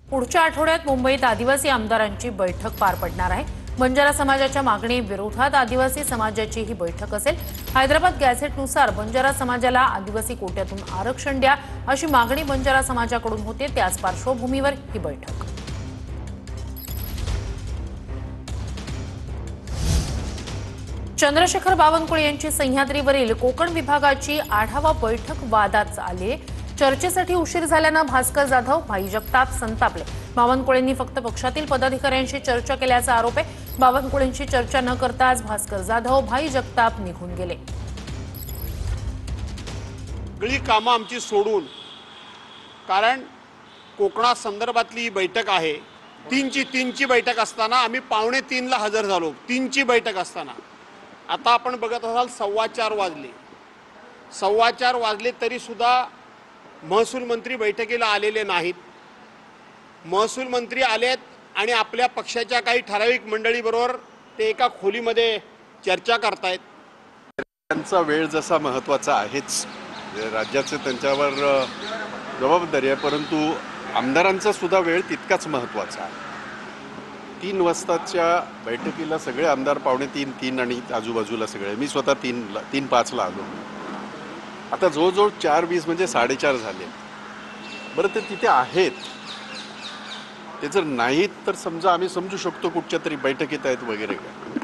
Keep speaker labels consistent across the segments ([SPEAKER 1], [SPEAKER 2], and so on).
[SPEAKER 1] पुढच्या आठवड्यात मुंबईत आदिवासी आमदारांची बैठक पार पडणार आहे। बंजारा समाजाच्या मागणी विरोधात आदिवासी समाजाची ही बैठक असेल। हैदराबाद गॅझेटनुसार बंजारा समाजाला आदिवासी कोट्यातून आरक्षण द्या अशी मागणी बंजारा समाजाकडून होते। त्याच पार्श्वभूमीवर ही बैठक। चंद्रशेखर बावनकुळे यांची सह्याद्रीवरील कोकण विभागाची आढावा बैठक वादात आली। चर्चेसाठी उशीर झाल्याने भास्कर जाधव, भाई जगताप संतापले। बावनकुळेंनी फक्त पक्षातील पदाधिकाऱ्यांशी चर्चा केल्याचा आरोप आहे। बावनकुळेंशी चर्चा न करताच भास्कर जाधव, भाई जगताप निघून गेले।
[SPEAKER 2] सगळी कामं आमची सोडून, कारण कोकणा संदर्भातली ही बैठक आहे। तीनची बैठक असताना आम्ही 2:45 ला हजर झालो। 3ची बैठक असताना आता आपण बघत असाल 4:15 वाजले। 4:15 वाजले तरी सुद्धा महसूल मंत्री बैठकीला आलेले नाहीत। महसूल मंत्री आलेत आणि आपल्या पक्षाच्या काही ठराविक मंडळीबरोबर ते एका खोलीमध्ये चर्चा करतायत।
[SPEAKER 3] त्यांचा वेळ जसा महत्त्वाचा आहेच, राज्याचे त्यांच्यावर जबाबदारी आहे, परंतु आमदारांचा सुद्धा वेळ तितकाच महत्त्वाचा आहे। 3 वाजताच्या बैठकीला सगळे आमदार 2:45 आणि आजूबाजूला सगळे, मी स्वतः 3:05 ला आलो। आता जवळजवळ 4:20 म्हणजे 4:30 झाले। बरं, ते तिथे आहेत, ते जर नाहीत तर समजा आम्ही समजू शकतो कुठच्या तरी बैठकीत आहेत वगैरे काय।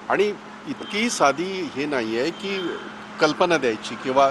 [SPEAKER 3] आणि इतकी साधी हे नाही आहे की कल्पना द्यायची किंवा